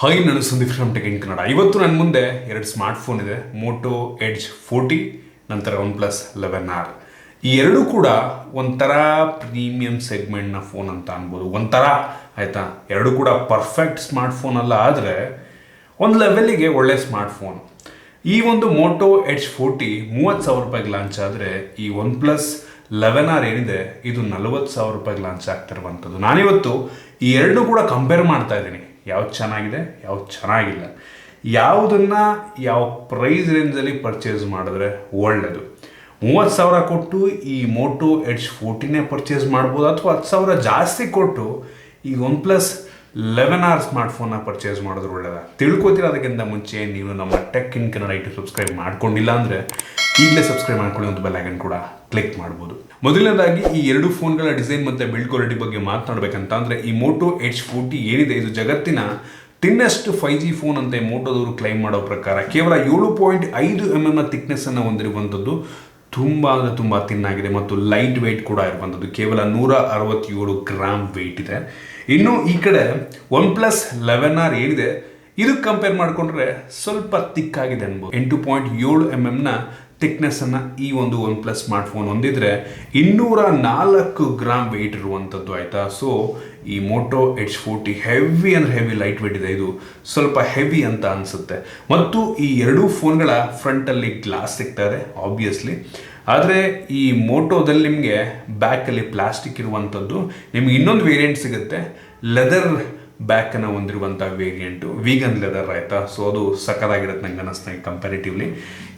Hi, ನಾನು Sandeep from tech in Kannada. ಇವತ್ತು ನನ್ನ ಮುಂದೆ ಎರಡು ಸ್ಮಾರ್ಟ್ ಫೋನ್ ಇದೆ, ಮೋಟೋ ಎಡ್ಜ್ 40 ನಂತರ OnePlus 11R. ಈ ಎರಡೂ ಕೂಡ ಒಂಥರ ಪ್ರೀಮಿಯಂ ಸೆಗ್ಮೆಂಟ್ನ ಫೋನ್ ಅಂತ ಅನ್ಬೋದು. ಒಂಥರ ಆಯಿತಾ, ಎರಡೂ ಕೂಡ ಪರ್ಫೆಕ್ಟ್ ಸ್ಮಾರ್ಟ್ ಫೋನ್ ಅಲ್ಲ, ಆದರೆ ಒಂದು ಲೆವೆಲ್ಲಿಗೆ ಒಳ್ಳೆ ಸ್ಮಾರ್ಟ್ ಫೋನ್. ಈ ಒಂದು ಮೋಟೋ ಎಡ್ಜ್ 40 30,000 ರೂಪಾಯಿಗೆ ಲಾಂಚ್ ಆದರೆ, ಈ OnePlus 11R ಏನಿದೆ ಇದು 40,000 ರೂಪಾಯಿಗೆ ಲಾಂಚ್ ಆಗ್ತಿರುವಂಥದ್ದು. ನಾನಿವತ್ತು ಈ ಎರಡನ್ನೂ ಕೂಡ ಕಂಪೇರ್ ಮಾಡ್ತಾ ಇದ್ದೀನಿ, ಯಾವ್ದು ಚೆನ್ನಾಗಿದೆ ಯಾವ್ದು ಚೆನ್ನಾಗಿಲ್ಲ, ಯಾವುದನ್ನು ಯಾವ ಪ್ರೈಸ್ ರೇಂಜಲ್ಲಿ ಪರ್ಚೇಸ್ ಮಾಡಿದ್ರೆ ಒಳ್ಳೆಯದು. 30,000 ಕೊಟ್ಟು ಈ ಮೋಟೋ ಎಡ್ಜ್ 40ನೇ ಪರ್ಚೇಸ್ ಮಾಡ್ಬೋದು, ಅಥವಾ 10,000 ಜಾಸ್ತಿ ಕೊಟ್ಟು ಈ OnePlus 11R ಸ್ಮಾರ್ಟ್ಫೋನ್ನ ಪರ್ಚೇಸ್ ಮಾಡಿದ್ರೆ ಒಳ್ಳೆಯದ. ತಿಳ್ಕೊತೀರ. ಅದಕ್ಕಿಂತ ಮುಂಚೆ ನೀವು ನಮ್ಮ ಟೆಕ್ ಇನ್ ಕನ್ನಡ ಸಬ್ಸ್ಕ್ರೈಬ್ ಮಾಡ್ಕೊಂಡಿಲ್ಲ ಅಂದರೆ ಈಗಲೇ ಸಬ್ಸ್ಕ್ರೈಬ್ ಮಾಡ್ಕೊಳ್ಳಿ, ಒಂದು ಬೆಲ್ ಐಕನ್ ಕೂಡ ಕ್ಲಿಕ್ ಮಾಡ್ಬೋದು. ಮೊದಲನೇದಾಗಿ ಈ ಎರಡು ಫೋನ್ಗಳ ಡಿಸೈನ್ ಮತ್ತು ಬಿಲ್ಡ್ ಕ್ವಾಲಿಟಿ ಬಗ್ಗೆ ಮಾತನಾಡಬೇಕಂತ ಅಂದರೆ, ಈ ಮೋಟೋ ಎಡ್ಜ್ 40 ಏನಿದೆ ಇದು ಜಗತ್ತಿನ ತಿನ್ನೆಸ್ಟ್ 5G ಫೋನ್ ಅಂತ ಮೋಟೋದವರು ಕ್ಲೈಮ್ ಮಾಡೋ ಪ್ರಕಾರ ಕೇವಲ 7.5 mm ಥಿಕ್ನೆಸ್ಸನ್ನು ಹೊಂದಿರುವಂಥದ್ದು. ತುಂಬ ಅಂದರೆ ತುಂಬ ತಿನ್ನಾಗಿದೆ ಮತ್ತು ಲೈಟ್ ವೆಯ್ಟ್ ಕೂಡ ಇರುವಂಥದ್ದು. ಕೇವಲ 167 ಗ್ರಾಮ್ ವೆಯ್ಟ್ ಇದೆ. ಇನ್ನು ಈ ಕಡೆ OnePlus 11R ಏನಿದೆ ಇದಕ್ಕೆ ಕಂಪೇರ್ ಮಾಡಿಕೊಂಡ್ರೆ ಸ್ವಲ್ಪ ತಿಕ್ಕಾಗಿದೆ ಅನ್ಬೋದು. 8.7 mm ಥಿಕ್ನೆಸ್ಸನ್ನು ಈ ಒಂದು OnePlus ಸ್ಮಾರ್ಟ್ಫೋನ್ ಹೊಂದಿದ್ರೆ 204 ಗ್ರಾಮ್ ವೆಯ್ಟ್ ಇರುವಂಥದ್ದು, ಆಯಿತಾ. ಸೊ ಈ ಮೋಟೋ ಎಡ್ಜ್ 40 ಹೆವಿ ಅಂದರೆ ಹೆವಿ ಲೈಟ್ ವೆಯ್ಟ್ ಇದೆ, ಇದು ಸ್ವಲ್ಪ ಹೆವಿ ಅಂತ ಅನಿಸುತ್ತೆ. ಮತ್ತು ಈ ಎರಡೂ ಫೋನ್ಗಳ ಫ್ರಂಟಲ್ಲಿ ಗ್ಲಾಸ್ ಸಿಗ್ತಾರೆ ಆಬ್ವಿಯಸ್ಲಿ, ಆದರೆ ಈ ಮೋಟೋದಲ್ಲಿ ನಿಮಗೆ ಬ್ಯಾಕಲ್ಲಿ ಪ್ಲಾಸ್ಟಿಕ್ ಇರುವಂಥದ್ದು. ನಿಮ್ಗೆ ಇನ್ನೊಂದು ವೇರಿಯಂಟ್ ಸಿಗುತ್ತೆ, ಲೆದರ್ ಬ್ಯಾಕನ್ನು ಹೊಂದಿರುವಂಥ ವೇರಿಯಂಟು, ವೀಗನ್ ಲೆದರ್, ಆಯಿತಾ. ಸೊ ಅದು ಸಕ್ಕತ್ತಾಗಿರುತ್ತೆ ನಂಗೆ ಅನ್ನಿಸ್ತಾ ಕಂಪ್ಯಾರಿಟಿವ್ಲಿ.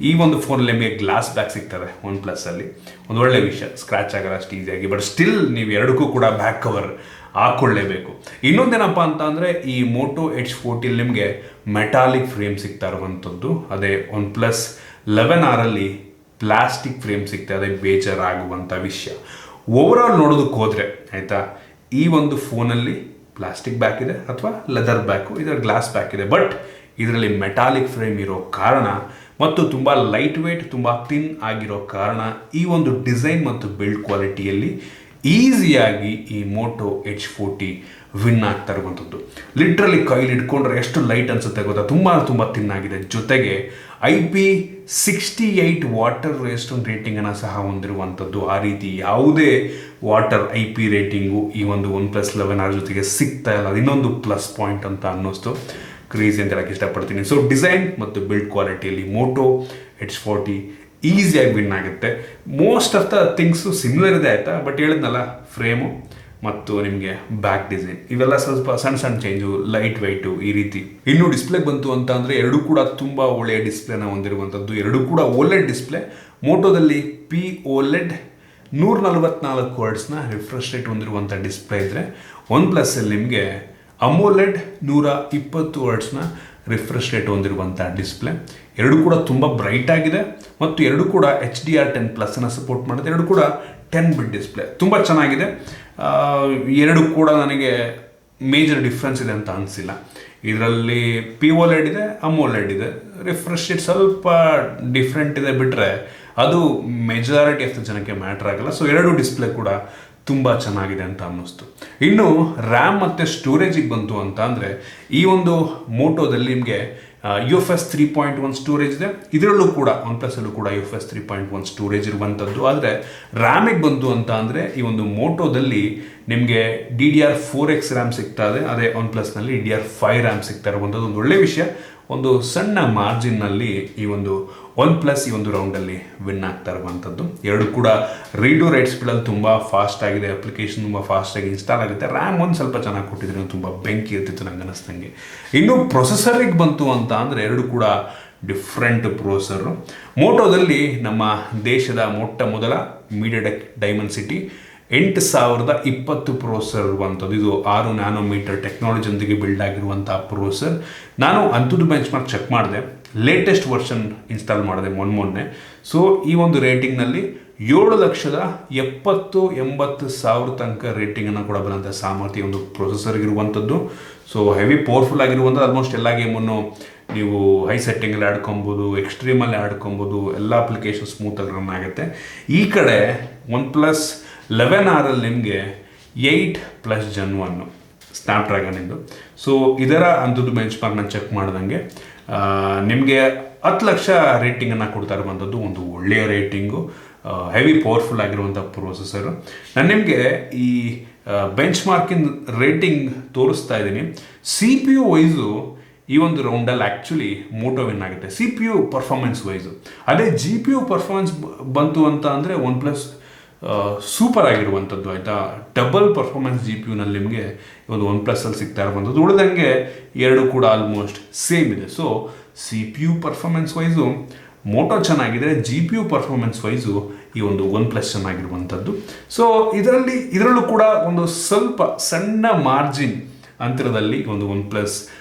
ಈ ಒಂದು ಫೋನಲ್ಲಿ ನಿಮಗೆ ಗ್ಲಾಸ್ ಬ್ಯಾಕ್ ಸಿಗ್ತದೆ OnePlusಲ್ಲಿ, ಒಂದು ಒಳ್ಳೆ ವಿಷಯ, ಸ್ಕ್ರ್ಯಾಚ್ ಆಗಲ್ಲ ಅಷ್ಟು ಈಸಿಯಾಗಿ. ಬಟ್ ಸ್ಟಿಲ್ ನೀವು ಎರಡಕ್ಕೂ ಕೂಡ ಬ್ಯಾಕ್ ಕವರ್ ಹಾಕ್ಕೊಳ್ಳೇಬೇಕು. ಇನ್ನೊಂದೇನಪ್ಪ ಅಂತ ಅಂದರೆ, ಈ ಮೋಟೋ ಎಡ್ಜ್ 40 ನಿಮಗೆ ಮೆಟಾಲಿಕ್ ಫ್ರೇಮ್ ಸಿಗ್ತಾ ಇರುವಂಥದ್ದು, ಅದೇ OnePlus 11Rಲ್ಲಿ ಪ್ಲಾಸ್ಟಿಕ್ ಫ್ರೇಮ್ ಸಿಗ್ತಾ ಇದೆ, ಬೇಜಾರಾಗುವಂಥ ವಿಷಯ. ಓವರಾಲ್ ನೋಡೋದಕ್ಕೆ ಹೋದರೆ, ಆಯಿತಾ, ಈ ಒಂದು ಫೋನಲ್ಲಿ ಪ್ಲಾಸ್ಟಿಕ್ ಬ್ಯಾಕ್ ಇದೆ ಅಥವಾ ಲೆದರ್ ಬ್ಯಾಕು, ಇದರ ಗ್ಲಾಸ್ ಬ್ಯಾಕ್ ಇದೆ. ಬಟ್ ಇದರಲ್ಲಿ ಮೆಟಾಲಿಕ್ ಫ್ರೇಮ್ ಇರೋ ಕಾರಣ ಮತ್ತು ತುಂಬ ಲೈಟ್ ವೆಯ್ಟ್, ತುಂಬ ಥಿನ್ ಆಗಿರೋ ಕಾರಣ ಈ ಒಂದು ಡಿಸೈನ್ ಮತ್ತು ಬಿಲ್ಡ್ ಕ್ವಾಲಿಟಿಯಲ್ಲಿ ಈಸಿಯಾಗಿ ಈ ಮೋಟೋ ಎಡ್ಜ್ 40 ವಿನ್ ಆಗ್ತಾ ಇರುವಂಥದ್ದು. ಲಿಟ್ರಲಿ ಕೈಲಿ ಇಟ್ಕೊಂಡ್ರೆ ಎಷ್ಟು ಲೈಟ್ ಅನಿಸುತ್ತೆ ಗೊತ್ತಾ, ತುಂಬ ತಿನ್ನಾಗಿದೆ. ಜೊತೆಗೆ IP68 ವಾಟರ್ ರೆಸಿಸ್ಟೆಂಟ್ ರೇಟಿಂಗನ್ನು ಸಹ ಹೊಂದಿರುವಂಥದ್ದು. ಆ ರೀತಿ ಯಾವುದೇ ವಾಟರ್ IP ರೇಟಿಂಗು ಈ ಒಂದು OnePlus 11R ಜೊತೆಗೆ ಸಿಗ್ತಾ ಇಲ್ಲ. ಅದು ಇನ್ನೊಂದು ಪ್ಲಸ್ ಪಾಯಿಂಟ್ ಅಂತ ಅನ್ನಿಸ್ತು, ಕ್ರೇಜಿ ಅಂತ ಹೇಳಕ್ಕೆ ಇಷ್ಟಪಡ್ತೀನಿ. ಸೊ ಡಿಸೈನ್ ಮತ್ತು ಬಿಲ್ಡ್ ಕ್ವಾಲಿಟಿಯಲ್ಲಿ ಮೋಟೋ ಎಡ್ಜ್ 40 ಈಸಿಯಾಗಿ ವಿನ್ ಆಗುತ್ತೆ. Most of the things similar ಇದೆ, ಆಯಿತಾ. ಬಟ್ ಹೇಳಿದ್ನಲ್ಲ, ಫ್ರೇಮು ಮತ್ತು ನಿಮಗೆ ಬ್ಯಾಕ್ ಡಿಸೈನ್ ಇವೆಲ್ಲ ಸ್ವಲ್ಪ ಸಣ್ಣ ಚೇಂಜು, ಲೈಟ್ ವೆಯ್ಟು ಈ ರೀತಿ. ಇನ್ನು ಡಿಸ್ಪ್ಲೇ ಬಂತು ಅಂತ ಅಂದರೆ, ಎರಡೂ ಕೂಡ ತುಂಬ ಒಳ್ಳೆಯ ಡಿಸ್ಪ್ಲೇನ ಹೊಂದಿರುವಂಥದ್ದು. ಎರಡೂ ಕೂಡ OLED ಡಿಸ್ಪ್ಲೇ. ಮೋಟೋದಲ್ಲಿ P-OLED 144 ಹರ್ಟ್ಸ್ನ ರಿಫ್ರೆಶ್ ರೇಟ್ ಹೊಂದಿರುವಂಥ ಡಿಸ್ಪ್ಲೇ ಇದ್ದರೆ, OnePlusಲ್ಲಿ ನಿಮಗೆ AMOLED 120 ಹರ್ಟ್ಸ್ನ ರಿಫ್ರೆಶ್ ರೇಟ್ ಹೊಂದಿರುವಂಥ ಡಿಸ್ಪ್ಲೇ. ಎರಡು ಕೂಡ ತುಂಬ ಬ್ರೈಟ್ ಆಗಿದೆ ಮತ್ತು ಎರಡು ಕೂಡ HDR10+ ಸಪೋರ್ಟ್ ಮಾಡುತ್ತೆ. ಎರಡು ಕೂಡ 10 ಬಿಟ್ ಡಿಸ್ಪ್ಲೇ, ತುಂಬ ಚೆನ್ನಾಗಿದೆ. ಎರಡು ಕೂಡ ನನಗೆ ಮೇಜರ್ ಡಿಫ್ರೆನ್ಸ್ ಇದೆ ಅಂತ ಅನಿಸಿಲ್ಲ. ಇದರಲ್ಲಿ P-OLED ಇದೆ, AMOLED ಇದೆ. ರಿಫ್ರೆಶ್ ರೇಟ್ ಸ್ವಲ್ಪ ಡಿಫ್ರೆಂಟ್ ಇದೆ ಬಿಟ್ಟರೆ ಅದು ಮೆಜಾರಿಟಿ ಆಫ್ ಜನಕ್ಕೆ ಮ್ಯಾಟ್ರ್ ಆಗಲ್ಲ. ಸೊ ಎರಡು ಡಿಸ್ಪ್ಲೇ ಕೂಡ ತುಂಬ ಚೆನ್ನಾಗಿದೆ ಅಂತ ಅನ್ನಿಸ್ತು. ಇನ್ನು ರ್ಯಾಮ್ ಮತ್ತು ಸ್ಟೋರೇಜಿಗೆ ಬಂತು ಅಂತ ಅಂದರೆ, ಈ ಒಂದು ಮೋಟೋದಲ್ಲಿ ನಿಮಗೆ UFS 3.1 ಸ್ಟೋರೇಜ್ ಇದೆ. ಇದರಲ್ಲೂ ಕೂಡ OnePlusಲ್ಲೂ ಕೂಡ UFS 3.1 ಸ್ಟೋರೇಜ್ ಇರುವಂಥದ್ದು. ಆದರೆ ರ್ಯಾಮಿಗೆ ಬಂತು ಅಂತ ಅಂದರೆ, ಈ ಒಂದು ಮೋಟೋದಲ್ಲಿ ನಿಮಗೆ DDR4X ರ್ಯಾಮ್ ಸಿಗ್ತಾ ಇದೆ, ಅದೇ OnePlusನಲ್ಲಿ DDR5 ರ್ಯಾಮ್ ಸಿಗ್ತಾ ಇರುವಂಥದ್ದು. ಒಂದು ಒಳ್ಳೆ ವಿಷಯ. ಒಂದು ಸಣ್ಣ ಮಾರ್ಜಿನ್ನಲ್ಲಿ ಈ ಒಂದು OnePlus ಈ ಒಂದು ರೌಂಡಲ್ಲಿ ವಿನ್ ಆಗ್ತಾ ಇರುವಂಥದ್ದು. ಎರಡು ಕೂಡ ರೀಡ್ ಟು ರೈಟ್ ಸ್ಪೀಡಲ್ಲಿ ತುಂಬ ಫಾಸ್ಟ್ ಆಗಿದೆ, ಅಪ್ಲಿಕೇಶನ್ ತುಂಬ ಫಾಸ್ಟಾಗಿ ಇನ್ಸ್ಟಾಲ್ ಆಗುತ್ತೆ. ರ್ಯಾಮ್ ಒಂದು ಸ್ವಲ್ಪ ಚೆನ್ನಾಗಿ ಕೊಟ್ಟಿದ್ರೆ ತುಂಬ ಬೆಂಕಿ ಇರ್ತಿತ್ತು ನಂಗೆ ಅನ್ನಿಸ್ದಂಗೆ. ಇನ್ನು ಪ್ರೊಸೆಸರಿಗೆ ಬಂತು ಅಂತ ಅಂದರೆ, ಎರಡು ಕೂಡ ಡಿಫ್ರೆಂಟ್ ಪ್ರೊಸೆಸರು. ಮೋಟೋದಲ್ಲಿ ನಮ್ಮ ದೇಶದ ಮೊಟ್ಟ ಮೊದಲ MediaTek Dimensity 8020 ಪ್ರೊಸೆಸರ್ ಇರುವಂಥದ್ದು. ಇದು 6 ನ್ಯಾನೋಮೀಟರ್ ಟೆಕ್ನಾಲಜಿಯೊಂದಿಗೆ ಬಿಲ್ಡ್ ಆಗಿರುವಂಥ ಪ್ರೊಸೆಸರ್. ನಾನು ಅಂಥದ್ದು ಬೆಂಚ್ ಮಾರ್ಕ್ ಚೆಕ್ ಮಾಡಿದೆ, ಲೇಟೆಸ್ಟ್ ವರ್ಷನ್ ಇನ್ಸ್ಟಾಲ್ ಮಾಡಿದೆ ಮೊನ್ನೆ. ಸೊ ಈ ಒಂದು ರೇಟಿಂಗ್ನಲ್ಲಿ 7,70,80,000 ತನಕ ರೇಟಿಂಗನ್ನು ಕೂಡ ಬರೋಂಥ ಸಾಮರ್ಥ್ಯ ಒಂದು ಪ್ರೊಸೆಸರ್ಗಿರುವಂಥದ್ದು. ಸೊ ಹೆವಿ ಪವರ್ಫುಲ್ ಆಗಿರುವಂಥದ್ದು. ಆಲ್ಮೋಸ್ಟ್ ಎಲ್ಲ ಗೇಮನ್ನು ನೀವು ಹೈ ಸೆಟ್ಟಿಂಗಲ್ಲಿ ಆಡ್ಕೊಬೋದು, ಎಕ್ಸ್ಟ್ರೀಮಲ್ಲಿ ಆಡ್ಕೊಬೋದು, ಎಲ್ಲ ಅಪ್ಲಿಕೇಶನ್ ಸ್ಮೂತಾಗಿ ರನ್ ಆಗುತ್ತೆ. ಈ ಕಡೆ OnePlus 11Rಲ್ಲಿ ನಿಮಗೆ 8+ Gen 1 ಸ್ನ್ಯಾಪ್ಡ್ರ್ಯಾಗನ್ ಇದು. ಸೊ ಇದರ ಅಂಥದ್ದು ಬೆಂಚ್ ಮಾರ್ಕ್ನ ಚೆಕ್ ಮಾಡ್ದಂಗೆ ನಿಮಗೆ 10 ಲಕ್ಷ ರೇಟಿಂಗನ್ನು ಕೊಡ್ತಾ ಇರುವಂಥದ್ದು ಒಂದು ಒಳ್ಳೆಯ ರೇಟಿಂಗು, ಹೆವಿ ಪವರ್ಫುಲ್ ಆಗಿರುವಂಥ ಪ್ರೊಸೆಸರು. ನಾನು ನಿಮಗೆ ಈ ಬೆಂಚ್ ಮಾರ್ಕಿನ ರೇಟಿಂಗ್ ತೋರಿಸ್ತಾ ಇದ್ದೀನಿ. ಸಿ ಪಿ ಯು ವೈಸು ಈ ಒಂದು ರೌಂಡಲ್ಲಿ ಆ್ಯಕ್ಚುಲಿ ಮೋಟೋ ವಿನ್ ಆಗುತ್ತೆ, C P U performance wise. ಅದೇ ಜಿ ಪಿ ಯು ಪರ್ಫಾರ್ಮೆನ್ಸ್ ಬಂತು ಅಂತ ಅಂದರೆ OnePlus ಸೂಪರ್ ಆಗಿರುವಂಥದ್ದು, ಆಯಿತಾ. ಡಬಲ್ ಪರ್ಫಾರ್ಮೆನ್ಸ್ ಜಿ ಪಿ ಯುನಲ್ಲಿ ನಿಮಗೆ ಒಂದು OnePlusಲ್ಲಿ ಸಿಗ್ತಾ ಇರುವಂಥದ್ದು. ಉಳಿದಂಗೆ ಎರಡು ಕೂಡ ಆಲ್ಮೋಸ್ಟ್ ಸೇಮ್ ಇದೆ. So C P U performance wise Moto ಚೆನ್ನಾಗಿದೆ, G P U performance wise ಈ ಒಂದು OnePlus ಚೆನ್ನಾಗಿರುವಂಥದ್ದು. ಸೊ ಇದರಲ್ಲೂ ಕೂಡ ಒಂದು ಸ್ವಲ್ಪ ಸಣ್ಣ ಮಾರ್ಜಿನ್ ಅಂತರದಲ್ಲಿ ಒಂದು OnePlus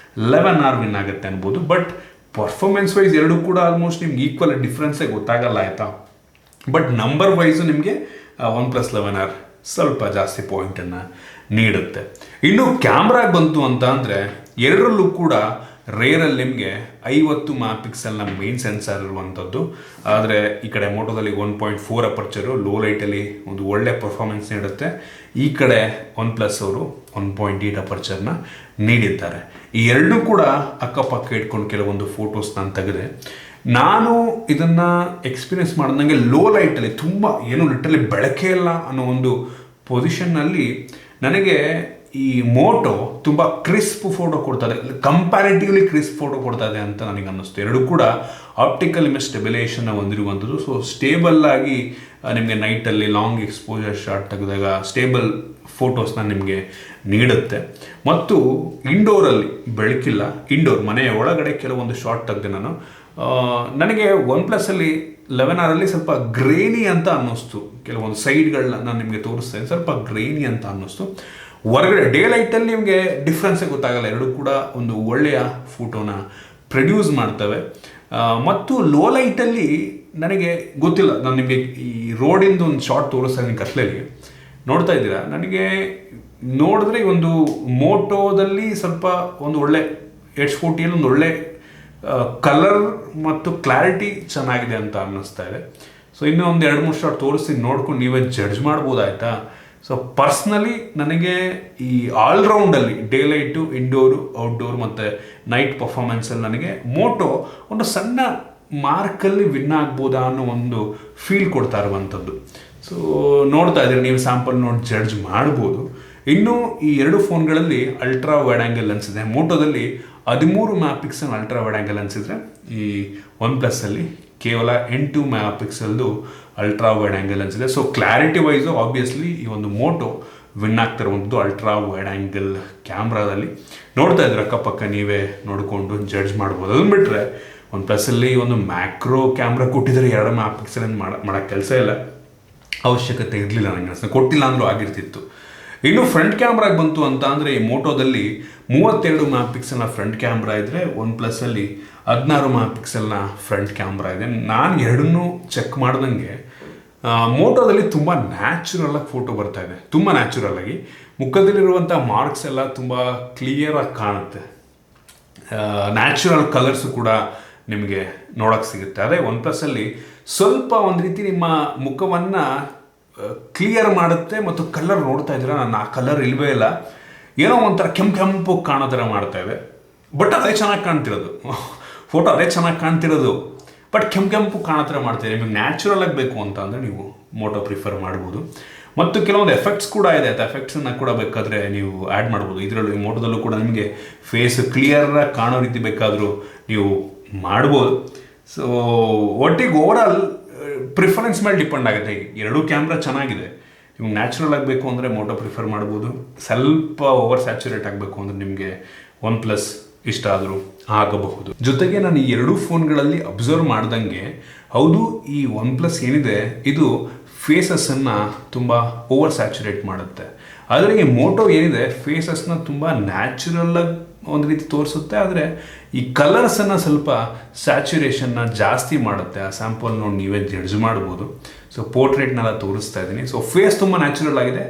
11R ವಿನ್ ಆಗುತ್ತೆ ಅನ್ಬೋದು. ಬಟ್ ಪರ್ಫಾರ್ಮೆನ್ಸ್ ವೈಸ್ ಎರಡೂ ಕೂಡ ಆಲ್ಮೋಸ್ಟ್ ನಿಮ್ಗೆ ಈಕ್ವಲ್ ಡಿಫ್ರೆನ್ಸೇ ಗೊತ್ತಾಗಲ್ಲ, ಆಯಿತಾ. ಬಟ್ ನಂಬರ್ ವೈಸು ನಿಮಗೆ OnePlus 11R ಸ್ವಲ್ಪ ಜಾಸ್ತಿ ಪಾಯಿಂಟನ್ನು ನೀಡುತ್ತೆ. ಇನ್ನು ಕ್ಯಾಮ್ರಾಗೆ ಬಂತು ಅಂತ ಅಂದರೆ ಎರಡರಲ್ಲೂ ಕೂಡ ರೇರಲ್ಲಿ ನಿಮಗೆ 50 ಮೆಗಾಪಿಕ್ಸೆಲ್ನ ಮೇನ್ ಸೆನ್ಸರ್ ಇರುವಂಥದ್ದು. ಆದರೆ ಈ ಕಡೆ ಮೋಟೋದಲ್ಲಿ 1.4 ಅಪರ್ಚರು ಲೋ ಲೈಟಲ್ಲಿ ಒಂದು ಒಳ್ಳೆ ಪರ್ಫಾರ್ಮೆನ್ಸ್ ನೀಡುತ್ತೆ. ಈ ಕಡೆ OnePlus ಅವರು 1.8 ಅಪರ್ಚರ್ನ ನೀಡಿದ್ದಾರೆ. ಈ ಎರಡೂ ಕೂಡ ಅಕ್ಕಪಕ್ಕ ಇಟ್ಕೊಂಡು ಕೆಲವೊಂದು ಫೋಟೋಸ್ ನಾನು ತೆಗೆದೆ. ನಾನು ಇದನ್ನು ಎಕ್ಸ್ಪೀರಿಯನ್ಸ್ ಮಾಡಿದಂಗೆ ಲೋ ಲೈಟಲ್ಲಿ ತುಂಬ ಏನು ಲಿಟ್ರಲಿ ಬೆಳಕೆ ಇಲ್ಲ ಅನ್ನೋ ಒಂದು ಪೊಸಿಷನ್ನಲ್ಲಿ ನನಗೆ ಈ ಮೋಟೋ ತುಂಬ ಕ್ರಿಸ್ಪ್ ಫೋಟೋ ಕೊಡ್ತದೆ, ಕಂಪ್ಯಾರಿಟಿವ್ಲಿ ಕ್ರಿಸ್ಪ್ ಫೋಟೋ ಕೊಡ್ತದೆ ಅಂತ ನನಗೆ ಅನ್ನಿಸ್ತು. ಎರಡೂ ಕೂಡ ಆಪ್ಟಿಕಲ್ ಇಮೇಜ್ ಸ್ಟೆಬಿಲೈಸೇಷನ್ನ ಹೊಂದಿರುವಂಥದ್ದು. ಸೊ ಸ್ಟೇಬಲ್ ಆಗಿ ನಿಮಗೆ ನೈಟಲ್ಲಿ ಲಾಂಗ್ ಎಕ್ಸ್ಪೋಜರ್ ಶಾಟ್ ತೆಗೆದಾಗ ಸ್ಟೇಬಲ್ ಫೋಟೋಸ್ನ ನಿಮಗೆ ನೀಡುತ್ತೆ. ಮತ್ತು ಇಂಡೋರಲ್ಲಿ ಬೆಳಕಿಲ್ಲ, ಇಂಡೋರ್ ಮನೆಯ ಒಳಗಡೆ ಕೆಲವೊಂದು ಶಾಟ್ ತೆಗೆದೆ ನಾನು. ನನಗೆ OnePlusಲ್ಲಿ 11Rಲ್ಲಿ ಸ್ವಲ್ಪ ಗ್ರೇನಿ ಅಂತ ಅನ್ನಿಸ್ತು. ಕೆಲವೊಂದು ಸೈಡ್ಗಳನ್ನ ನಾನು ನಿಮಗೆ ತೋರಿಸ್ತೇನೆ, ಸ್ವಲ್ಪ ಗ್ರೇನಿ ಅಂತ ಅನ್ನಿಸ್ತು. ಹೊರಗಡೆ ಡೇ ಲೈಟಲ್ಲಿ ನಿಮಗೆ ಡಿಫ್ರೆನ್ಸೇ ಗೊತ್ತಾಗಲ್ಲ, ಎರಡೂ ಕೂಡ ಒಂದು ಒಳ್ಳೆಯ ಫೋಟೋನ ಪ್ರೊಡ್ಯೂಸ್ ಮಾಡ್ತವೆ. ಮತ್ತು ಲೋ ಲೈಟಲ್ಲಿ ನನಗೆ ಗೊತ್ತಿಲ್ಲ, ನಾನು ನಿಮಗೆ ಈ ರೋಡಿಂದು ಒಂದು ಶಾರ್ಟ್ ತೋರಿಸ್ತಾ ಇದ್ದೀನಿ ಕತ್ಲಲ್ಲಿ ನೋಡ್ತಾ ಇದ್ದೀರಾ. ನನಗೆ ನೋಡಿದ್ರೆ ಒಂದು ಮೋಟೋದಲ್ಲಿ ಸ್ವಲ್ಪ ಒಂದು ಒಳ್ಳೆ H40ಯಲ್ಲಿ ಒಂದು ಒಳ್ಳೆ ಕಲರ್ ಮತ್ತು ಕ್ಲಾರಿಟಿ ಚೆನ್ನಾಗಿದೆ ಅಂತ ಅನ್ನಿಸ್ತಾ ಇದೆ. ಸೊ ಇನ್ನೂ ಒಂದು 2-3 ಶಾಟ್ ತೋರಿಸ್ತೀನಿ, ನೋಡ್ಕೊಂಡು ನೀವೇ ಜಡ್ಜ್ ಮಾಡ್ಬೋದು, ಆಯಿತಾ. ಸೊ ಪರ್ಸ್ನಲಿ ನನಗೆ ಈ ಆಲ್ರೌಂಡಲ್ಲಿ ಡೇ ಲೈಟು, ಇಂಡೋರು, ಔಟ್ಡೋರ್ ಮತ್ತು ನೈಟ್ ಪರ್ಫಾರ್ಮೆನ್ಸಲ್ಲಿ ನನಗೆ ಮೋಟೋ ಒಂದು ಸಣ್ಣ ಮಾರ್ಕಲ್ಲಿ ವಿನ್ ಆಗ್ಬೋದಾ ಅನ್ನೋ ಒಂದು ಫೀಲ್ ಕೊಡ್ತಾ ಇರುವಂಥದ್ದು. ಸೊ ನೋಡ್ತಾ ಇದ್ದೀರಿ, ನೀವು ಸ್ಯಾಂಪಲ್ ನೋಡಿ ಜಡ್ಜ್ ಮಾಡ್ಬೋದು. ಇನ್ನು ಈ ಎರಡು ಫೋನ್ಗಳಲ್ಲಿ ಅಲ್ಟ್ರಾ ವೈಡ್ ಆ್ಯಂಗಲ್ ಲೆನ್ಸ್ ಇದೆ. ಮೋಟೋದಲ್ಲಿ 13 megapixel ultra wide angle lens ಇದ್ದರೆ ಈ OnePlusಲ್ಲಿ ಕೇವಲ 8 ಮೆಗಾಪಿಕ್ಸೆಲ್ದು ಅಲ್ಟ್ರಾ ವೈಡ್ ಆ್ಯಂಗಲ್ ಲೆನ್ಸ್ ಇದೆ. ಸೊ ಕ್ಲಾರಿಟಿ ವೈಸು ಆಬ್ವಿಯಸ್ಲಿ ಈ ಒಂದು ಮೋಟೋ ವಿನ್ ಆಗ್ತಿರುವಂಥದ್ದು ಅಲ್ಟ್ರಾ ವೈಡ್ ಆ್ಯಂಗಲ್ ಕ್ಯಾಮ್ರಾದಲ್ಲಿ. ನೋಡ್ತಾ ಇದ್ರೆ ಅಕ್ಕಪಕ್ಕ ನೀವೇ ನೋಡಿಕೊಂಡು ಜಡ್ಜ್ ಮಾಡ್ಬೋದು. ಅದನ್ನು ಬಿಟ್ಟರೆ OnePlusಲ್ಲಿ ಒಂದು ಮ್ಯಾಕ್ರೋ ಕ್ಯಾಮ್ರಾ ಕೊಟ್ಟಿದ್ದಾರೆ, 2 ಮೆಗಾಪಿಕ್ಸೆಲ್ ಮಾಡೋಕ್ಕೆ ಕೆಲಸ ಇಲ್ಲ, ಅವಶ್ಯಕತೆ ಇರಲಿಲ್ಲ ನನಗೆ ಅನಿಸ್ತದೆ, ಕೊಟ್ಟಿಲ್ಲ ಅಂದರೂ ಆಗಿರ್ತಿತ್ತು. ಇನ್ನು ಫ್ರಂಟ್ ಕ್ಯಾಮ್ರಾಗೆ ಬಂತು ಅಂತ ಅಂದರೆ ಈ ಮೋಟೋದಲ್ಲಿ 32 ಮೆಗಾಪಿಕ್ಸೆಲ್ನ ಫ್ರಂಟ್ ಕ್ಯಾಮ್ರಾ ಇದ್ದರೆ OnePlusಲ್ಲಿ 16 ಮೆಗಾಪಿಕ್ಸೆಲ್ನ ಫ್ರಂಟ್ ಕ್ಯಾಮ್ರಾ ಇದೆ. ನಾನು ಎರಡನ್ನೂ ಚೆಕ್ ಮಾಡ್ದಂಗೆ ಮೋಟೋದಲ್ಲಿ ತುಂಬ ನ್ಯಾಚುರಲಾಗಿ ಫೋಟೋ ಬರ್ತಾ ಇದೆ, ತುಂಬ ನ್ಯಾಚುರಲಾಗಿ. ಮುಖದಲ್ಲಿರುವಂಥ ಮಾರ್ಕ್ಸ್ ಎಲ್ಲ ತುಂಬ ಕ್ಲಿಯರಾಗಿ ಕಾಣುತ್ತೆ, ನ್ಯಾಚುರಲ್ ಕಲರ್ಸು ಕೂಡ ನಿಮಗೆ ನೋಡೋಕ್ಕೆ ಸಿಗುತ್ತೆ. ಅದೇ OnePlusಲ್ಲಿ ಸ್ವಲ್ಪ ಒಂದು ರೀತಿ ನಿಮ್ಮ ಮುಖವನ್ನು ಕ್ಲಿಯರ್ ಮಾಡುತ್ತೆ. ಮತ್ತು ಕಲರ್ ನೋಡ್ತಾ ಇದ್ದೀರಾ, ನಾನು ಆ ಕಲರ್ ಇಲ್ಲವೇ ಇಲ್ಲ, ಏನೋ ಒಂಥರ ಕೆಂಪು ಕಾಣೋ ಥರ ಮಾಡ್ತಾ ಇದೆ. ಬಟ್ ಅದೇ ಚೆನ್ನಾಗಿ ಕಾಣ್ತಿರೋದು ಫೋಟೋ, ಅದೇ ಚೆನ್ನಾಗಿ ಕಾಣ್ತಿರೋದು, ಬಟ್ ಕೆಂಪು ಕಾಣೋ ಥರ ಮಾಡ್ತಾಯಿದೆ. ನಿಮಗೆ ನ್ಯಾಚುರಲ್ ಆಗಿ ಬೇಕು ಅಂತ ಅಂದರೆ ನೀವು ಮೋಟೋ ಪ್ರಿಫರ್ ಮಾಡ್ಬೋದು. ಮತ್ತು ಕೆಲವೊಂದು ಎಫೆಕ್ಟ್ಸ್ ಕೂಡ ಇದೆ, ಅದು ಎಫೆಕ್ಟ್ಸನ್ನು ಕೂಡ ಬೇಕಾದರೆ ನೀವು ಆ್ಯಡ್ ಮಾಡ್ಬೋದು. ಇದರಲ್ಲೂ ಈ ಮೋಟೋದಲ್ಲೂ ಕೂಡ ನಿಮಗೆ ಫೇಸ್ ಕ್ಲಿಯರಾಗಿ ಕಾಣೋ ರೀತಿ ಬೇಕಾದರೂ ನೀವು ಮಾಡ್ಬೋದು. ಸೊ ಒಟ್ಟಿಗೆ ಓವರಾಲ್ ಪ್ರಿಫರೆನ್ಸ್ ಮೇಲೆ ಡಿಪೆಂಡ್ ಆಗುತ್ತೆ. ಎರಡೂ ಕ್ಯಾಮ್ರಾ ಚೆನ್ನಾಗಿದೆ, ನಿಮ್ಗೆ ನ್ಯಾಚುರಲ್ ಆಗಬೇಕು ಅಂದರೆ ಮೋಟೋ ಪ್ರಿಫರ್ ಮಾಡ್ಬೋದು. ಸ್ವಲ್ಪ ಓವರ್ ಸ್ಯಾಚುರೇಟ್ ಆಗಬೇಕು ಅಂದರೆ ನಿಮಗೆ OnePlus ಇಷ್ಟ ಆದರೂ ಆಗಬಹುದು. ಜೊತೆಗೆ ನಾನು ಈ ಎರಡೂ ಫೋನ್ಗಳಲ್ಲಿ ಅಬ್ಸರ್ವ್ ಮಾಡ್ದಂಗೆ ಹೌದು, ಈ OnePlus ಏನಿದೆ ಇದು ಫೇಸಸ್ಸನ್ನು ತುಂಬ ಓವರ್ ಸ್ಯಾಚುರೇಟ್ ಮಾಡುತ್ತೆ. ಆದರೆ ಈ ಮೋಟೋ ಏನಿದೆ ಫೇಸಸ್ನ ತುಂಬ ನ್ಯಾಚುರಲಾಗಿ ಒಂದು ರೀತಿ ತೋರಿಸುತ್ತೆ. ಆದರೆ ಈ ಕಲರ್ಸನ್ನು ಸ್ವಲ್ಪ ಸ್ಯಾಚುರೇಷನ್ನ ಜಾಸ್ತಿ ಮಾಡುತ್ತೆ. ಆ ಸ್ಯಾಂಪಲ್ ನೋಡಿ ನೀವೇ ಜಡ್ಜ್ ಮಾಡ್ಬೋದು. ಸೊ ಪೋರ್ಟ್ರೇಟ್ನೆಲ್ಲ ತೋರಿಸ್ತಾ ಇದ್ದೀನಿ. ಸೊ ಫೇಸ್ ತುಂಬ ನ್ಯಾಚುರಲ್ ಆಗಿದೆ,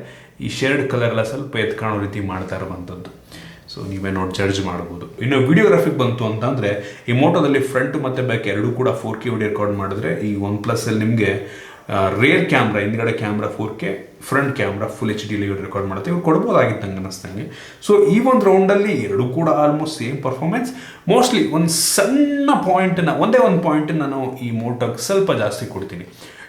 ಈ ಶೇರ್ಡ್ ಕಲರ್ ಎಲ್ಲ ಸ್ವಲ್ಪ ಎತ್ಕಾಣೋ ರೀತಿ ಮಾಡ್ತಾ ಇರುವಂಥದ್ದು. ಸೊ ನೀವೇ ನೋಡಿ ಜಡ್ಜ್ ಮಾಡ್ಬೋದು. ಇನ್ನು ವಿಡಿಯೋಗ್ರಫಿಗೆ ಬಂತು ಅಂತಂದರೆ ಈ ಮೋಟೋದಲ್ಲಿ ಫ್ರಂಟ್ ಮತ್ತು ಬ್ಯಾಕ್ ಎರಡೂ ಕೂಡ 4K ವಿಡಿಯೋ ರೆಕಾರ್ಡ್ ಮಾಡಿದ್ರೆ ಈ OnePlusಲ್ಲಿ ನಿಮಗೆ ರೇರ್ ಕ್ಯಾಮ್ರಾ, ಹಿಂದ್ಗಡೆ camera 4K, front camera full HD record ಮಾಡುತ್ತೆ. ಇವ್ರು ಕೊಡ್ಬೋದಾಗಿತ್ತು ನಂಗೆ ಅನ್ನಿಸ್ತಂಗೆ. ಸೊ ಈ ಒಂದು ರೌಂಡಲ್ಲಿ ಎರಡು ಕೂಡ ಆಲ್ಮೋಸ್ಟ್ ಸೇಮ್ ಪರ್ಫಾರ್ಮೆನ್ಸ್. ಮೋಸ್ಟ್ಲಿ ಒಂದು ಸಣ್ಣ ಪಾಯಿಂಟನ್ನು, ಒಂದೇ ಒಂದು ಪಾಯಿಂಟನ್ನು ನಾನು ಈ ಮೋಟೋಗೆ ಸ್ವಲ್ಪ ಜಾಸ್ತಿ ಕೊಡ್ತೀನಿ.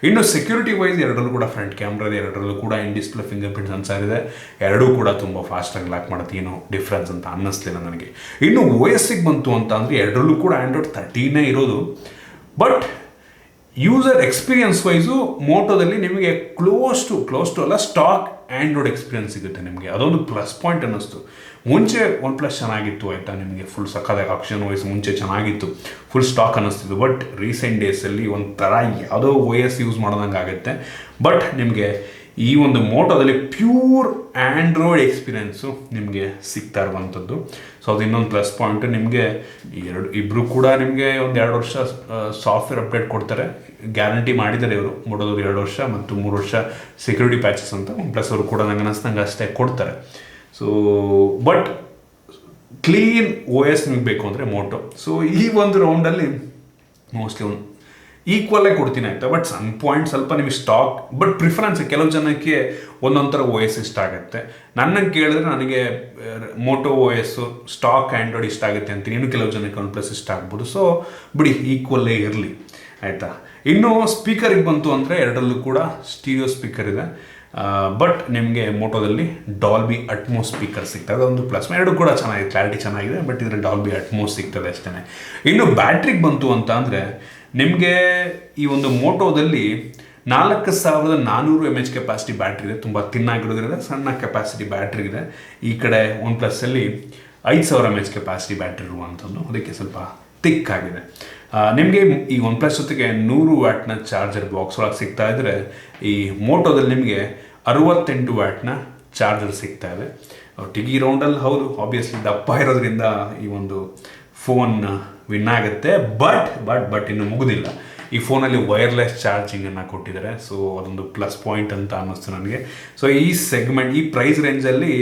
ಇನ್ನು ಸೆಕ್ಯೂರಿಟಿ ವೈಸ್ ಎರಡರಲ್ಲೂ ಕೂಡ ಫ್ರಂಟ್ ಕ್ಯಾಮ್ರಾ ಇದೆ, ಎರಡರಲ್ಲೂ ಕೂಡ ಇನ್ ಡಿಸ್ಪ್ಲೇ ಫಿಂಗರ್ ಪ್ರಿಂಟ್ ಸೆನ್ಸರ್ ಇದೆ, ಎರಡೂ ಕೂಡ ತುಂಬ ಫಾಸ್ಟಾಗಿ ಲಾಕ್ ಮಾಡುತ್ತೆ. ಏನೋ ಡಿಫ್ರೆನ್ಸ್ ಅಂತ ಅನ್ನಿಸ್ಲಿಲ್ಲ ನನಗೆ. ಇನ್ನು OS-ಗೆ ಬಂತು ಅಂತ ಅಂದರೆ ಎರಡರಲ್ಲೂ ಕೂಡ Android 13 ಇರೋದು. ಬಟ್ ಯೂಸರ್ ಎಕ್ಸ್ಪೀರಿಯನ್ಸ್ ವೈಸು ಮೋಟೋದಲ್ಲಿ ನಿಮಗೆ ಕ್ಲೋಸ್ ಟು ಅಲ್ಲ ಸ್ಟಾಕ್ ಆ್ಯಂಡ್ರಾಯ್ಡ್ ಎಕ್ಸ್ಪೀರಿಯನ್ಸ್ ಸಿಗುತ್ತೆ ನಿಮಗೆ. ಅದೊಂದು ಪ್ಲಸ್ ಪಾಯಿಂಟ್ ಅನ್ನಿಸ್ತು. ಮುಂಚೆ OnePlus ಚೆನ್ನಾಗಿತ್ತು ಆಯಿತಾ, ನಿಮಗೆ ಫುಲ್ ಸಕ್ಕದಾಗಿ ಆಪ್ಷನ್ ವೈಸ್ ಮುಂಚೆ ಚೆನ್ನಾಗಿತ್ತು, ಫುಲ್ ಸ್ಟಾಕ್ ಅನ್ನಿಸ್ತಿತ್ತು. ಬಟ್ ರೀಸೆಂಟ್ ಡೇಸಲ್ಲಿ ಒಂಥರ ಯಾವುದೋ OS ಯೂಸ್ ಮಾಡೋದಂಗೆ ಆಗುತ್ತೆ. ಬಟ್ ನಿಮಗೆ ಈ ಒಂದು ಮೋಟೋದಲ್ಲಿ ಪ್ಯೂರ್ ಆ್ಯಂಡ್ರಾಯ್ಡ್ ಎಕ್ಸ್ಪೀರಿಯೆನ್ಸು ನಿಮಗೆ ಸಿಗ್ತಾ ಇರುವಂಥದ್ದು. ಸೊ ಅದು ಇನ್ನೊಂದು ಪ್ಲಸ್ ಪಾಯಿಂಟ್. ನಿಮಗೆ ಇಬ್ಬರು ಕೂಡ ನಿಮಗೆ ಒಂದು 2 ವರ್ಷ ಸಾಫ್ಟ್ವೇರ್ ಅಪ್ಡೇಟ್ ಕೊಡ್ತಾರೆ, ಗ್ಯಾರಂಟಿ ಮಾಡಿದ್ದಾರೆ ಇವರು. ಮೋಟೋದವ್ರು 2 ವರ್ಷ ಮತ್ತು 3 ವರ್ಷ ಸೆಕ್ಯೂರಿಟಿ ಪ್ಯಾಚಸ್ ಅಂತ OnePlus ಅವರು ಕೂಡ ನಂಗೆ ಅನ್ನಿಸ್ದಂಗೆ ಅಷ್ಟೇ ಕೊಡ್ತಾರೆ. ಸೊ ಬಟ್ ಕ್ಲೀನ್ OS ನಿಮಗೆ ಬೇಕು ಅಂದರೆ ಮೋಟೋ. ಸೊ ಈ ಒಂದು ರೌಂಡಲ್ಲಿ ಮೋಸ್ಟ್ಲಿ ಒಂದು ಈಕ್ವಲ್ಲೇ ಕೊಡ್ತೀನಿ ಆಯಿತಾ. ಬಟ್ ಸಮ್ ಪಾಯಿಂಟ್ ಸ್ವಲ್ಪ ನಿಮಗೆ ಸ್ಟಾಕ್, ಬಟ್ ಪ್ರಿಫರೆನ್ಸ್ ಕೆಲವು ಜನಕ್ಕೆ ಒಂದೊಂಥರ OS ಇಷ್ಟ ಆಗುತ್ತೆ. ನನ್ನನ್ನು ಕೇಳಿದ್ರೆ ನನಗೆ ಮೋಟೋ OS ಸ್ಟಾಕ್ ಆ್ಯಂಡ್ರಾಯ್ಡ್ ಇಷ್ಟ ಆಗುತ್ತೆ ಅಂತೀನಿ. ಇನ್ನು ಕೆಲವು ಜನಕ್ಕೆ OnePlus ಇಷ್ಟ ಆಗ್ಬೋದು. ಸೊ ಬಿಡಿ, ಈಕ್ವಲ್ಲೇ ಇರಲಿ ಆಯಿತಾ. ಇನ್ನು ಸ್ಪೀಕರಿಗೆ ಬಂತು ಅಂದರೆ ಎರಡರಲ್ಲೂ ಕೂಡ ಸ್ಟೀರಿಯೋ ಸ್ಪೀಕರ್ ಇದೆ. ಬಟ್ ನಿಮಗೆ ಮೋಟೋದಲ್ಲಿ ಡಾಲ್ಬಿ ಅಟ್ಮೋಸ್ ಸ್ಪೀಕರ್ ಸಿಗ್ತದೆ, ಅದೊಂದು ಪ್ಲಸ್. ಎರಡು ಕೂಡ ಚೆನ್ನಾಗಿದೆ, ಕ್ಲಾರಿಟಿ ಚೆನ್ನಾಗಿದೆ. ಬಟ್ ಇದರಲ್ಲಿ ಡಾಲ್ಬಿ ಅಟ್ಮೋಸ್ ಸಿಗ್ತದೆ ಅಷ್ಟೇ. ಇನ್ನು ಬ್ಯಾಟ್ರಿಗೆ ಬಂತು ಅಂತ ಅಂದರೆ ನಿಮಗೆ ಈ ಒಂದು ಮೋಟೋದಲ್ಲಿ 4400 mAh ಕೆಪಾಸಿಟಿ ಬ್ಯಾಟ್ರಿ ಇದೆ. ತುಂಬ ತಿನ್ನಾಗಿರೋದ್ರಿಂದ ಸಣ್ಣ ಕೆಪಾಸಿಟಿ ಬ್ಯಾಟ್ರಿ ಇದೆ. ಈ ಕಡೆ OnePlus-ಅಲ್ಲಿ 5000 mAh ಕೆಪಾಸಿಟಿ ಬ್ಯಾಟ್ರಿ ಇರುವಂಥದ್ದು, ಅದಕ್ಕೆ ಸ್ವಲ್ಪ ತಿಕ್ ಆಗಿದೆ. ನಿಮಗೆ ಈ OnePlus ಜೊತೆಗೆ 100 ವ್ಯಾಟ್ನ ಚಾರ್ಜರ್ ಬಾಕ್ಸ್ ಒಳಗೆ ಸಿಗ್ತಾ ಇದ್ದರೆ, ಈ ಮೋಟೋದಲ್ಲಿ ನಿಮಗೆ 68 ವ್ಯಾಟ್ನ ಚಾರ್ಜರ್ ಸಿಗ್ತಾ ಇದೆ. ಒಟ್ಟಿಗೆ ಈ ರೌಂಡಲ್ಲಿ ಹೌದು ಆಬ್ವಿಯಸ್ಲಿ ದಪ್ಪ ಇರೋದ್ರಿಂದ ಈ ಒಂದು ಫೋನ್ ವಿನ್ ಆಗುತ್ತೆ. ಬಟ್ ಇನ್ನು ಮುಗುದಿಲ್ಲ. ಈ ಫೋನಲ್ಲಿ ವೈರ್ಲೆಸ್ ಚಾರ್ಜಿಂಗನ್ನು ಕೊಟ್ಟಿದ್ದಾರೆ. ಸೊ ಅದೊಂದು ಪ್ಲಸ್ ಪಾಯಿಂಟ್ ಅಂತ ಅನ್ನಿಸ್ತು ನನಗೆ. ಸೊ ಈ ಸೆಗ್ಮೆಂಟ್, ಈ ಪ್ರೈಸ್ ರೇಂಜಲ್ಲಿ,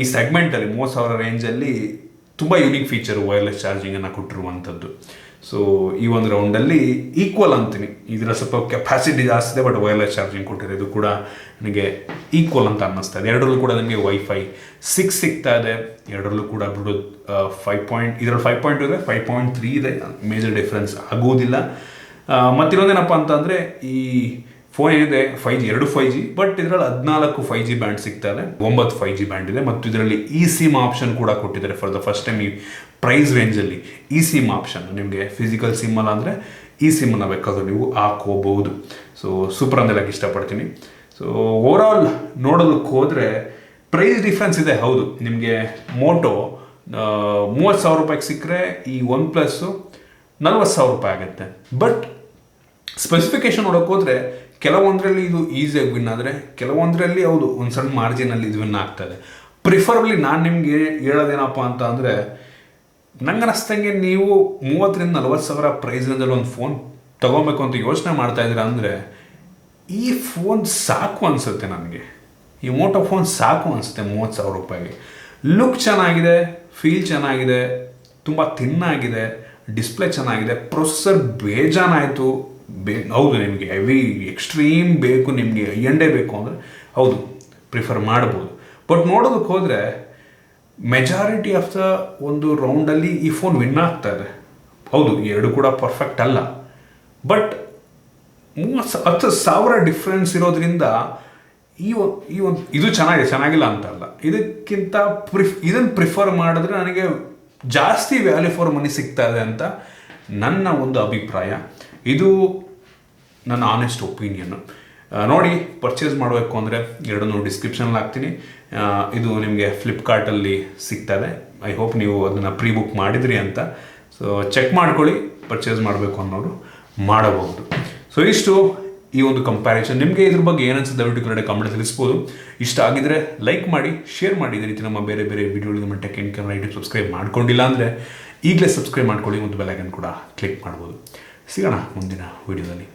ಈ ಸೆಗ್ಮೆಂಟಲ್ಲಿ 30,000 ರೇಂಜಲ್ಲಿ ತುಂಬ ಯೂನಿಕ್ ಫೀಚರು ವೈರ್ಲೆಸ್ ಚಾರ್ಜಿಂಗನ್ನು ಕೊಟ್ಟಿರುವಂಥದ್ದು. ಸೊ ಈ ಒಂದು ರೌಂಡಲ್ಲಿ ಈಕ್ವಲ್ ಅಂತೀನಿ. ಇದರ ಸ್ವಲ್ಪ ಕೆಪಾಸಿಟಿ ಜಾಸ್ತಿ ಇದೆ, ಬಟ್ ವೈರ್ಲೆಸ್ ಚಾರ್ಜಿಂಗ್ ಕೊಟ್ಟಿರೋದು ಇದು ಕೂಡ ನನಗೆ ಈಕ್ವಲ್ ಅಂತ ಅನ್ನಿಸ್ತಾ ಇದೆ. ಎರಡರಲ್ಲೂ ಕೂಡ ನನಗೆ Wi-Fi 6 ಸಿಗ್ತಾ ಇದೆ. ಎರಡರಲ್ಲೂ ಕೂಡ ಬ್ಲೂಟೂತ್ 5. ಇದರಲ್ಲಿ 5.2 ಇದೆ, 5.3 ಇದೆ. ಮೇಜರ್ ಡಿಫ್ರೆನ್ಸ್ ಆಗೋದಿಲ್ಲ. ಮತ್ತಿರೋದೇನಪ್ಪ ಅಂತಂದರೆ ಈ ಫೋನ್ ಏನಿದೆ 5G, 2 5G, ಬಟ್ ಇದರಲ್ಲಿ 14 5G ಬ್ಯಾಂಡ್ ಸಿಗ್ತಾ ಇದೆ, 9 5G ಬ್ಯಾಂಡ್ ಇದೆ. ಮತ್ತು ಇದರಲ್ಲಿ eSIM ಆಪ್ಷನ್ ಕೂಡ ಕೊಟ್ಟಿದ್ದಾರೆ ಫಾರ್ ದ ಫಸ್ಟ್ ಟೈಮ್ ಈ ಪ್ರೈಸ್ ರೇಂಜಲ್ಲಿ. eSIM ಆಪ್ಷನ್ ನಿಮಗೆ ಫಿಸಿಕಲ್ ಸಿಮ್ ಅಲ್ಲ ಅಂದರೆ eSIM ಬೇಕಾದರೂ ನೀವು ಹಾಕೋಬಹುದು. ಸೊ ಸೂಪರ್ ಅಂತ ಹೇಳಕ್ಕೆ ಇಷ್ಟಪಡ್ತೀನಿ. ಸೊ ಓವರಾಲ್ ನೋಡೋದಕ್ಕೆ ಹೋದರೆ ಪ್ರೈಸ್ ಡಿಫ್ರೆನ್ಸ್ ಇದೆ ಹೌದು. ನಿಮಗೆ ಮೋಟೋ 30,000 ರೂಪಾಯಿಗೆ ಸಿಕ್ಕರೆ ಈ OnePlus 40,000 ರೂಪಾಯಿ ಆಗುತ್ತೆ. ಬಟ್ ಸ್ಪೆಸಿಫಿಕೇಶನ್ ನೋಡೋಕೆ ಹೋದರೆ ಕೆಲವೊಂದರಲ್ಲಿ ಇದು ಈಸಿಯಾಗಿ ವಿನ್ ಆದರೆ, ಕೆಲವೊಂದರಲ್ಲಿ ಹೌದು ಒಂದು ಸಣ್ಣ ಮಾರ್ಜಿನಲ್ಲಿ ಇದು ವಿನ್ ಆಗ್ತದೆ. ಪ್ರಿಫರಬ್ಲಿ ನಾನು ನಿಮಗೆ ಹೇಳೋದೇನಪ್ಪ ಅಂತ ಅಂದರೆ, ನಂಗೆ ಅನ್ನಿಸ್ತಂಗೆ ನೀವು 30,000-40,000 ಪ್ರೈಸ್ ರೇಂಜಲ್ಲಿ ಒಂದು ಫೋನ್ ತೊಗೊಬೇಕು ಅಂತ ಯೋಚನೆ ಮಾಡ್ತಾ ಇದ್ದೀರಾ ಅಂದರೆ, ಈ ಫೋನ್ ಸಾಕು ಅನಿಸುತ್ತೆ ನನಗೆ. ಈ ಮೋಟೋ ಫೋನ್ ಸಾಕು ಅನಿಸುತ್ತೆ 30,000 ರೂಪಾಯಿಗೆ. ಲುಕ್ ಚೆನ್ನಾಗಿದೆ, ಫೀಲ್ ಚೆನ್ನಾಗಿದೆ, ತುಂಬ ತಿನ್ನಾಗಿದೆ, ಡಿಸ್ಪ್ಲೇ ಚೆನ್ನಾಗಿದೆ, ಪ್ರೊಸೆಸರ್ ಬೇಜಾನಾಯಿತು. ಹೌದು ನಿಮಗೆ ಹೆವಿ ಎಕ್ಸ್ಟ್ರೀಮ್ ಬೇಕು, ನಿಮಗೆ ಎಂಡೇ ಬೇಕು ಅಂದರೆ ಹೌದು ಪ್ರಿಫರ್ ಮಾಡ್ಬೋದು. ಬಟ್ ನೋಡೋದಕ್ಕೆ ಹೋದರೆ ಮೆಜಾರಿಟಿ ಆಫ್ ದ ಒಂದು ರೌಂಡಲ್ಲಿ ಈ ಫೋನ್ ವಿನ್ ಆಗ್ತಾ ಇದೆ. ಹೌದು ಎರಡು ಕೂಡ ಪರ್ಫೆಕ್ಟ್ ಅಲ್ಲ, ಬಟ್ 10,000 ಡಿಫ್ರೆನ್ಸ್ ಇರೋದ್ರಿಂದ ಈ ಒಂದು ಇದು ಚೆನ್ನಾಗಿಲ್ಲ ಅಂತಲ್ಲ. ಇದಕ್ಕಿಂತ ಇದನ್ನು ಪ್ರಿಫರ್ ಮಾಡಿದ್ರೆ ನನಗೆ ಜಾಸ್ತಿ ವ್ಯಾಲ್ಯೂ ಫಾರ್ ಮನಿ ಸಿಗ್ತಾ ಇದೆ ಅಂತ ನನ್ನ ಒಂದು ಅಭಿಪ್ರಾಯ. ಇದು ನನ್ನ ಆನೆಸ್ಟ್ ಒಪಿನಿಯನ್ನು. ನೋಡಿ, ಪರ್ಚೇಸ್ ಮಾಡಬೇಕು ಅಂದರೆ ಎರಡನ್ನೂ ಡಿಸ್ಕ್ರಿಪ್ಷನಲ್ಲಿ ಹಾಕ್ತೀನಿ. ಇದು ನಿಮಗೆ ಫ್ಲಿಪ್ಕಾರ್ಟಲ್ಲಿ ಸಿಗ್ತದೆ. ಐ ಹೋಪ್ ನೀವು ಅದನ್ನು ಪ್ರೀ ಬುಕ್ ಮಾಡಿದ್ರಿ ಅಂತ. ಸೊ ಚೆಕ್ ಮಾಡ್ಕೊಳ್ಳಿ, ಪರ್ಚೇಸ್ ಮಾಡಬೇಕು ಅನ್ನೋರು ಮಾಡಬಹುದು. ಸೊ ಇಷ್ಟು ಈ ಒಂದು ಕಂಪ್ಯಾರಿಸನ್. ನಿಮಗೆ ಇದ್ರ ಬಗ್ಗೆ ಏನನ್ಸುತ್ತೆ ದಯವಿಟ್ಟು ಕನ್ನಡ ಕಮೆಂಟ್ ತಿಳಿಸ್ಬೋದು. ಇಷ್ಟ ಆಗಿದ್ರೆ ಲೈಕ್ ಮಾಡಿ, ಶೇರ್ ಮಾಡಿ. ಇದೇ ರೀತಿ ನಮ್ಮ ಬೇರೆ ಬೇರೆ ವಿಡಿಯೋಗಳಿಗೆ ನಮ್ಮ tech in Kannada YouTube subscribe ಮಾಡ್ಕೊಂಡಿಲ್ಲ ಅಂದರೆ ಈಗಲೇ ಸಬ್ಸ್ಕ್ರೈಬ್ ಮಾಡ್ಕೊಳ್ಳಿ ಮತ್ತು ಬೆಲ್ ಐಕನ್ ಕೂಡ ಕ್ಲಿಕ್ ಮಾಡ್ಬೋದು. ಸಿಗೋಣ ಮುಂದಿನ ವಿಡಿಯೋದಲ್ಲಿ.